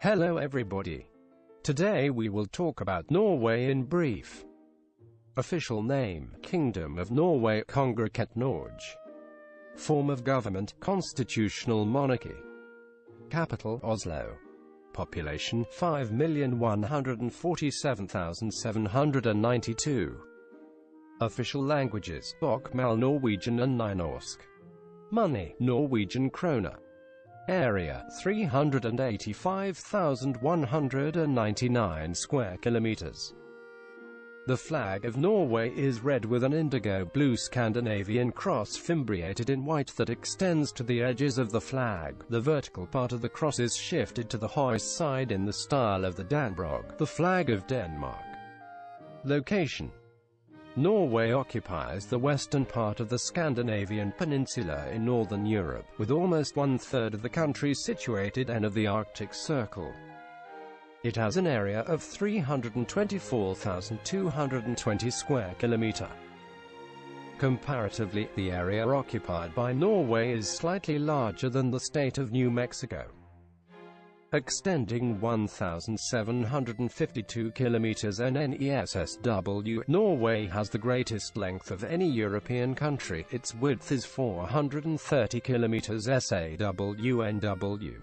Hello everybody. Today we will talk about Norway in brief. Official name, Kingdom of Norway, Kongeriket Norge. Form of government, constitutional monarchy. Capital, Oslo. Population, 5,147,792. Official languages, Bokmål, Norwegian and Nynorsk. Money, Norwegian krone. Area, 385,199 square kilometers. The flag of Norway is red with an indigo-blue Scandinavian cross fimbriated in white that extends to the edges of the flag. The vertical part of the cross is shifted to the hoist side in the style of the Dannebrog, the flag of Denmark. Location: Norway occupies the western part of the Scandinavian peninsula in northern Europe, with almost one-third of the country situated end of the Arctic Circle. It has an area of 324,220 square kilometer. Comparatively, the area occupied by Norway is slightly larger than the state of New Mexico. Extending 1,752 kilometers NNESSW, Norway has the greatest length of any European country. Its width is 430 kilometers SAWNW.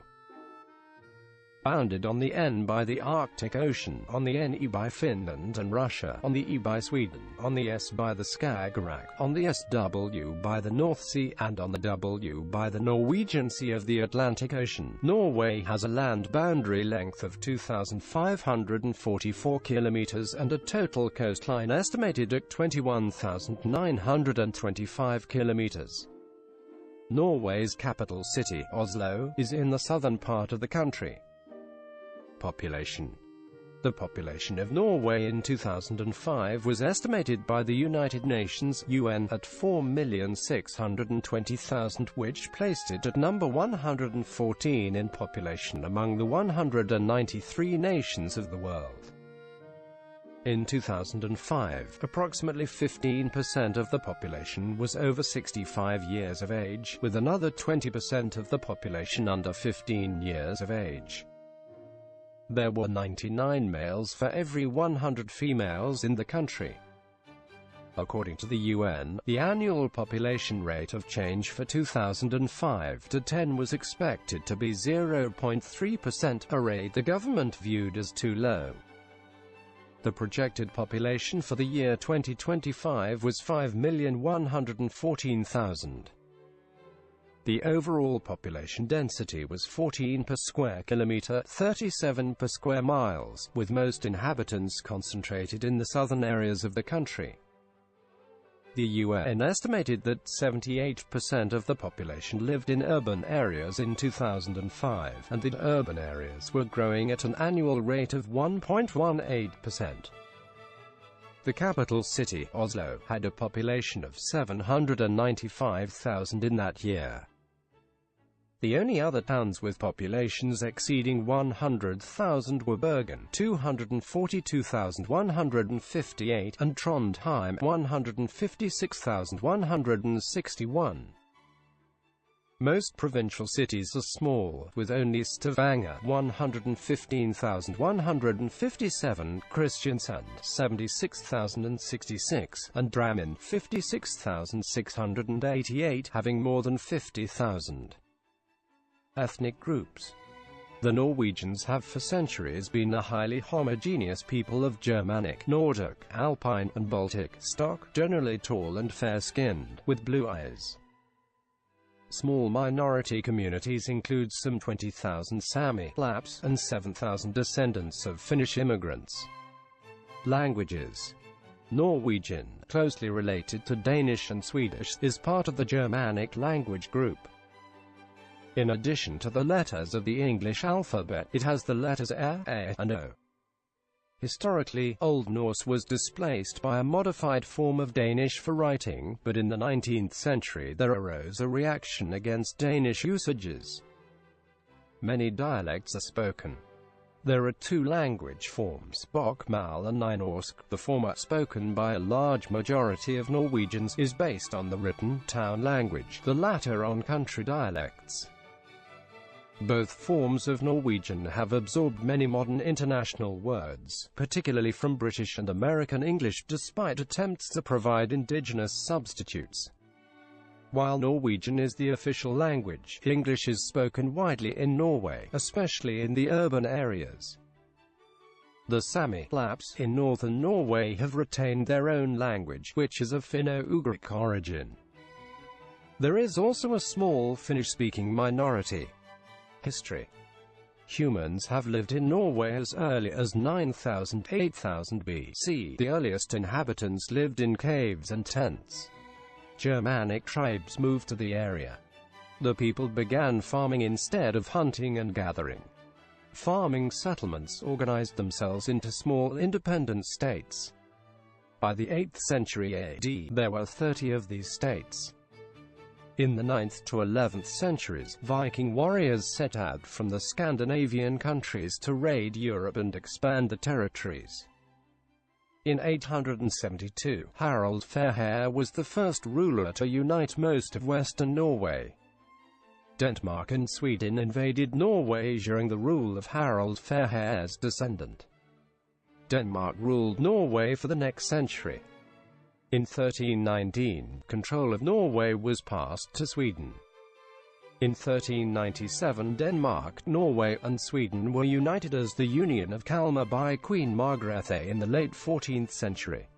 Bounded on the N by the Arctic Ocean, on the NE by Finland and Russia, on the E by Sweden, on the S by the Skagerrak, on the SW by the North Sea, and on the W by the Norwegian Sea of the Atlantic Ocean. Norway has a land boundary length of 2,544 kilometers and a total coastline estimated at 21,925 kilometers. Norway's capital city, Oslo, is in the southern part of the country. Population. The population of Norway in 2005 was estimated by the United Nations (UN) at 4,620,000, which placed it at number 114 in population among the 193 nations of the world. In 2005, approximately 15% of the population was over 65 years of age, with another 20% of the population under 15 years of age. There were 99 males for every 100 females in the country. According to the UN, the annual population rate of change for 2005 to 10 was expected to be 0.3%, a rate the government viewed as too low. The projected population for the year 2025 was 5,114,000. The overall population density was 14 per square kilometer, 37 per square miles, with most inhabitants concentrated in the southern areas of the country. The UN estimated that 78% of the population lived in urban areas in 2005, and that urban areas were growing at an annual rate of 1.18%. The capital city, Oslo, had a population of 795,000 in that year. The only other towns with populations exceeding 100,000 were Bergen, 242,158, and Trondheim, 156,161. Most provincial cities are small, with only Stavanger, 115,157, Kristiansand, 76,066, and Drammen, 56,688, having more than 50,000. Ethnic groups. The Norwegians have for centuries been a highly homogeneous people of Germanic, Nordic, Alpine, and Baltic stock, generally tall and fair-skinned, with blue eyes. Small minority communities include some 20,000 Sami, Lapps, and 7,000 descendants of Finnish immigrants. Languages. Norwegian, closely related to Danish and Swedish, is part of the Germanic language group. In addition to the letters of the English alphabet, it has the letters A, and O. Historically, Old Norse was displaced by a modified form of Danish for writing, but in the 19th century there arose a reaction against Danish usages. Many dialects are spoken. There are two language forms, Bokmål and Nynorsk. The former, spoken by a large majority of Norwegians, is based on the written town language, the latter on country dialects. Both forms of Norwegian have absorbed many modern international words, particularly from British and American English, despite attempts to provide indigenous substitutes. While Norwegian is the official language, English is spoken widely in Norway, especially in the urban areas. The Sami Lapps in northern Norway have retained their own language, which is of Finno-Ugric origin. There is also a small Finnish-speaking minority. History. Humans have lived in Norway as early as 9,000–8,000 BC. The earliest inhabitants lived in caves and tents. Germanic tribes moved to the area. The people began farming instead of hunting and gathering. Farming settlements organized themselves into small independent states. By the 8th century AD, there were 30 of these states. In the 9th to 11th centuries, Viking warriors set out from the Scandinavian countries to raid Europe and expand the territories. In 872, Harald Fairhair was the first ruler to unite most of western Norway. Denmark and Sweden invaded Norway during the rule of Harald Fairhair's descendant. Denmark ruled Norway for the next century. In 1319, control of Norway was passed to Sweden. In 1397, Denmark, Norway, and Sweden were united as the Union of Kalmar by Queen Margrethe in the late 14th century.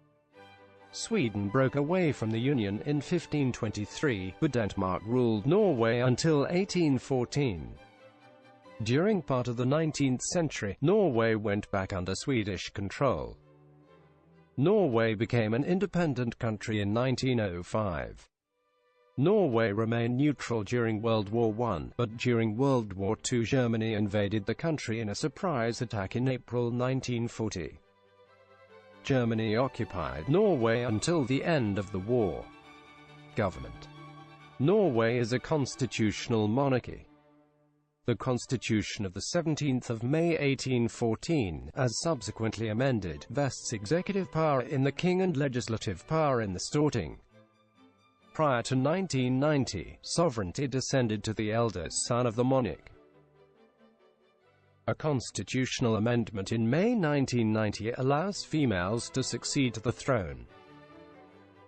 Sweden broke away from the Union in 1523, but Denmark ruled Norway until 1814. During part of the 19th century, Norway went back under Swedish control. Norway became an independent country in 1905. Norway remained neutral during World War I, but during World War II Germany invaded the country in a surprise attack in April 1940. Germany occupied Norway until the end of the war. Government. Norway is a constitutional monarchy. The Constitution of the 17th of May 1814, as subsequently amended, vests executive power in the king and legislative power in the Storting. Prior to 1990, sovereignty descended to the eldest son of the monarch. A constitutional amendment in May 1990 allows females to succeed to the throne.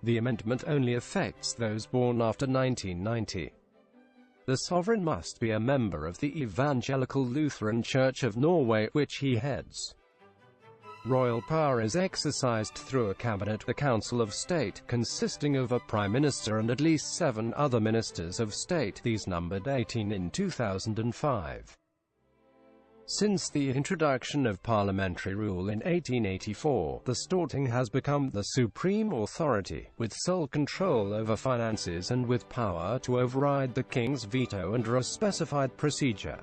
The amendment only affects those born after 1990. The sovereign must be a member of the Evangelical Lutheran Church of Norway, which he heads. Royal power is exercised through a cabinet, the Council of State, consisting of a Prime Minister and at least 7 other Ministers of State, these numbered 18 in 2005. Since the introduction of parliamentary rule in 1884, the Storting has become the supreme authority, with sole control over finances and with power to override the king's veto under a specified procedure.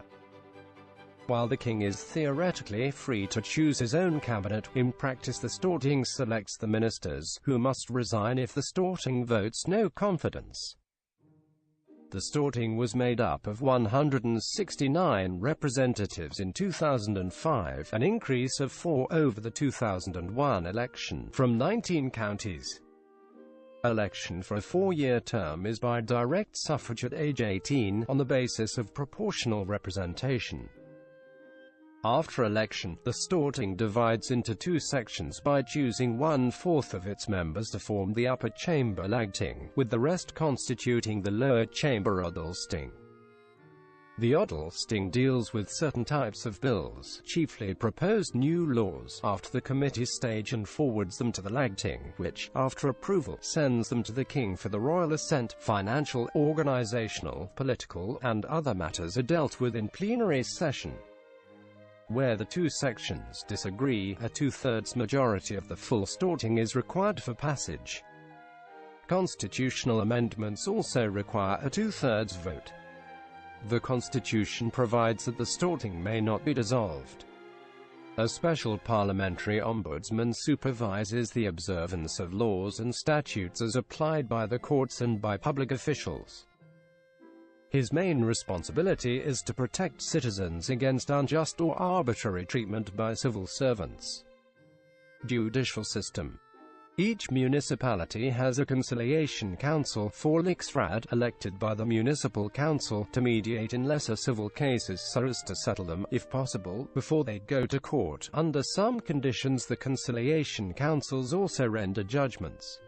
While the king is theoretically free to choose his own cabinet, in practice the Storting selects the ministers, who must resign if the Storting votes no confidence. The Storting was made up of 169 representatives in 2005, an increase of 4 over the 2001 election, from 19 counties. Election for a 4-year term is by direct suffrage at age 18, on the basis of proportional representation. After election, the Storting divides into 2 sections by choosing 1/4 of its members to form the upper chamber Lagting, with the rest constituting the lower chamber Odelsting. The Odelsting deals with certain types of bills, chiefly proposed new laws, after the committee stage and forwards them to the Lagting, which, after approval, sends them to the king for the royal assent. Financial, organizational, political, and other matters are dealt with in plenary session. Where the 2 sections disagree, a 2/3 majority of the full Storting is required for passage. Constitutional amendments also require a 2/3 vote. The Constitution provides that the Storting may not be dissolved. A special parliamentary ombudsman supervises the observance of laws and statutes as applied by the courts and by public officials. His main responsibility is to protect citizens against unjust or arbitrary treatment by civil servants. Judicial system. Each municipality has a conciliation council, forliksrad, elected by the municipal council, to mediate in lesser civil cases so as to settle them, if possible, before they go to court. Under some conditions the conciliation councils also render judgments.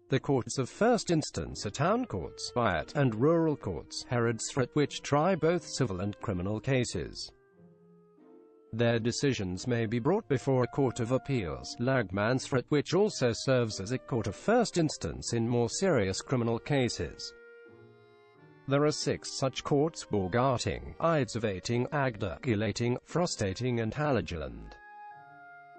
The courts of first instance are town courts, Bayat, and rural courts, Heradsrat, which try both civil and criminal cases. Their decisions may be brought before a court of appeals, Lagmansrat, which also serves as a court of first instance in more serious criminal cases. There are 6 such courts: Borgarting, Eidsavating, Agderkulating, Frostating and Halageland.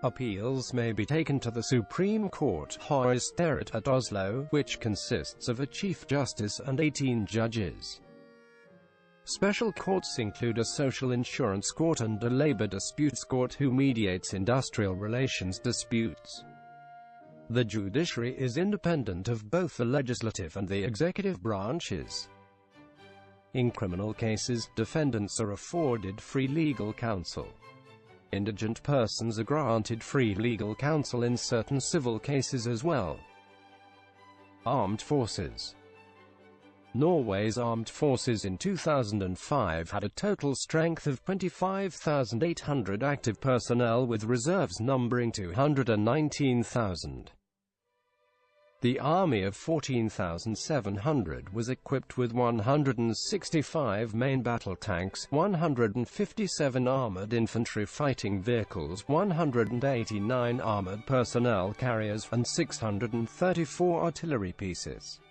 Appeals may be taken to the Supreme Court, Høyesterett, at Oslo, which consists of a Chief Justice and 18 judges. Special courts include a social insurance court and a labor disputes court who mediates industrial relations disputes. The judiciary is independent of both the legislative and the executive branches. In criminal cases, defendants are afforded free legal counsel. Indigent persons are granted free legal counsel in certain civil cases as well. Armed Forces. Norway's armed forces in 2005 had a total strength of 25,800 active personnel, with reserves numbering 219,000. The army of 14,700 was equipped with 165 main battle tanks, 157 armored infantry fighting vehicles, 189 armored personnel carriers, and 634 artillery pieces.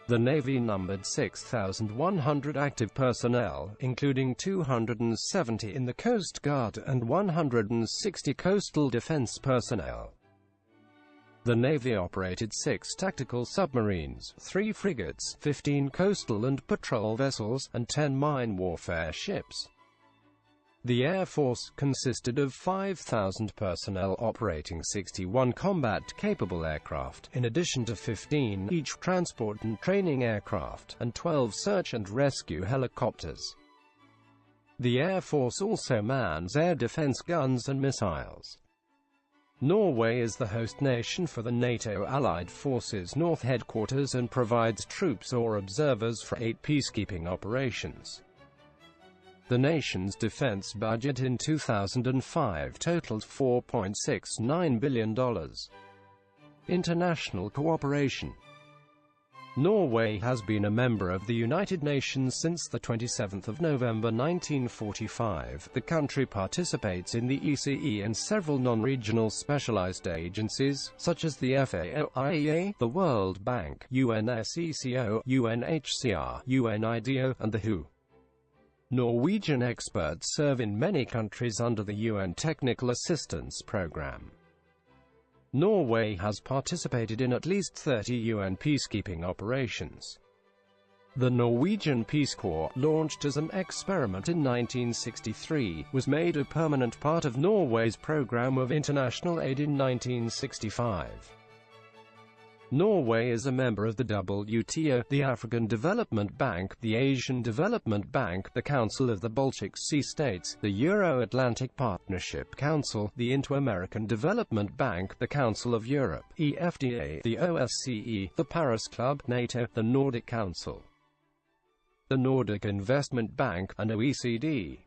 The Navy numbered 6,100 active personnel, including 270 in the Coast Guard, and 160 coastal defense personnel. The Navy operated 6 tactical submarines, 3 frigates, 15 coastal and patrol vessels, and 10 mine warfare ships. The Air Force consisted of 5,000 personnel operating 61 combat-capable aircraft, in addition to 15 each transport and training aircraft, and 12 search and rescue helicopters. The Air Force also mans air defense guns and missiles. Norway is the host nation for the NATO Allied Forces North Headquarters and provides troops or observers for 8 peacekeeping operations. The nation's defense budget in 2005 totaled $4.69 billion. International cooperation. Norway has been a member of the United Nations since the 27th of November 1945. The country participates in the ECE and several non-regional specialized agencies, such as the FAO-IEA, the World Bank, UNSCO, UNHCR, UNIDO, and the WHO. Norwegian experts serve in many countries under the UN Technical Assistance Program. Norway has participated in at least 30 UN peacekeeping operations. The Norwegian Peace Corps, launched as an experiment in 1963, was made a permanent part of Norway's program of international aid in 1965. Norway is a member of the WTO, the African Development Bank, the Asian Development Bank, the Council of the Baltic Sea States, the Euro-Atlantic Partnership Council, the Inter-American Development Bank, the Council of Europe, EFTA, the OSCE, the Paris Club, NATO, the Nordic Council, the Nordic Investment Bank, and OECD.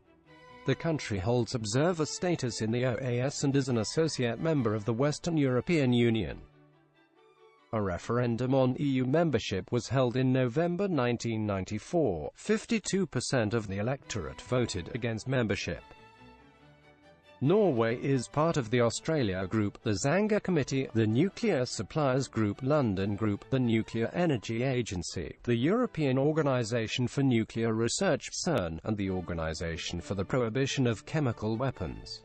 The country holds observer status in the OAS and is an associate member of the Western European Union. A referendum on EU membership was held in November 1994. 52% of the electorate voted against membership. Norway is part of the Australia Group, the Zanga Committee, the Nuclear Suppliers Group, London Group, the Nuclear Energy Agency, the European Organization for Nuclear Research (CERN), and the Organization for the Prohibition of Chemical Weapons.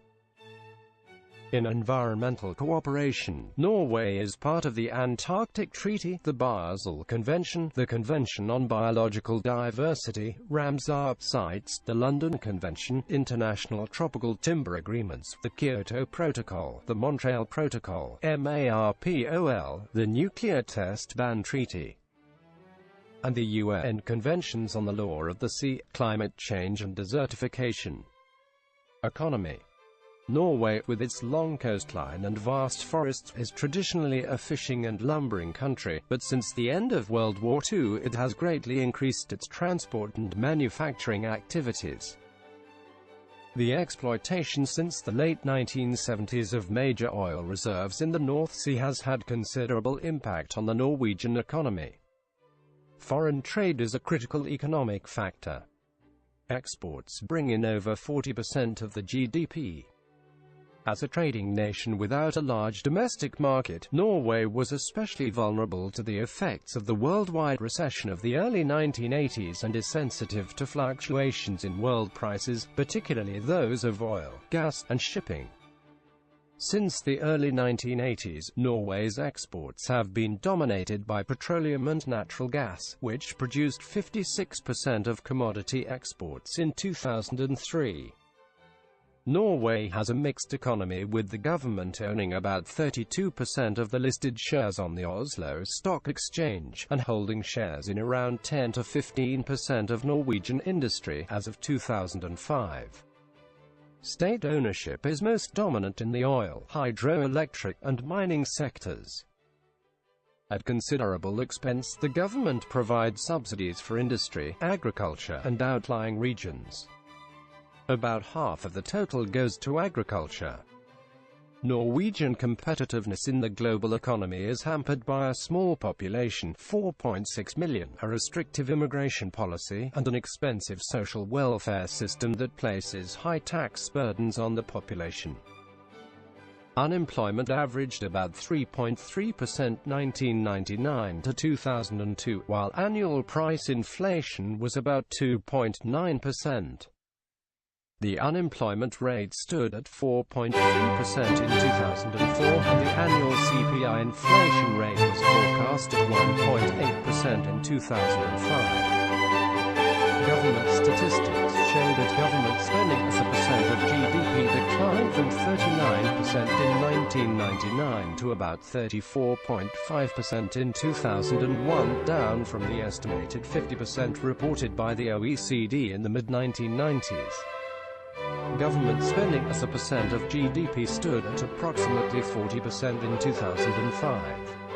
In environmental cooperation, Norway is part of the Antarctic Treaty, the Basel Convention, the Convention on Biological Diversity, Ramsar sites, the London Convention, International Tropical Timber Agreements, the Kyoto Protocol, the Montreal Protocol, MARPOL, the Nuclear Test Ban Treaty, and the UN Conventions on the Law of the Sea, Climate Change and Desertification. Economy. Norway, with its long coastline and vast forests, is traditionally a fishing and lumbering country, but since the end of World War II it has greatly increased its transport and manufacturing activities. The exploitation since the late 1970s of major oil reserves in the North Sea has had considerable impact on the Norwegian economy. Foreign trade is a critical economic factor. Exports bring in over 40% of the GDP. As a trading nation without a large domestic market, Norway was especially vulnerable to the effects of the worldwide recession of the early 1980s and is sensitive to fluctuations in world prices, particularly those of oil, gas, and shipping. Since the early 1980s, Norway's exports have been dominated by petroleum and natural gas, which produced 56% of commodity exports in 2003. Norway has a mixed economy, with the government owning about 32% of the listed shares on the Oslo Stock Exchange, and holding shares in around 10 to 15% of Norwegian industry as of 2005. State ownership is most dominant in the oil, hydroelectric, and mining sectors. At considerable expense, the government provides subsidies for industry, agriculture, and outlying regions. About half of the total goes to agriculture. Norwegian competitiveness in the global economy is hampered by a small population, 4.6 million, a restrictive immigration policy, and an expensive social welfare system that places high tax burdens on the population. Unemployment averaged about 3.3% 1999 to 2002, while annual price inflation was about 2.9%. The unemployment rate stood at 4.3% in 2004, and the annual CPI inflation rate was forecast at 1.8% in 2005. Government statistics show that government spending as a percent of GDP declined from 39% in 1999 to about 34.5% in 2001, down from the estimated 50% reported by the OECD in the mid-1990s. Government spending as a percent of GDP stood at approximately 40% in 2005.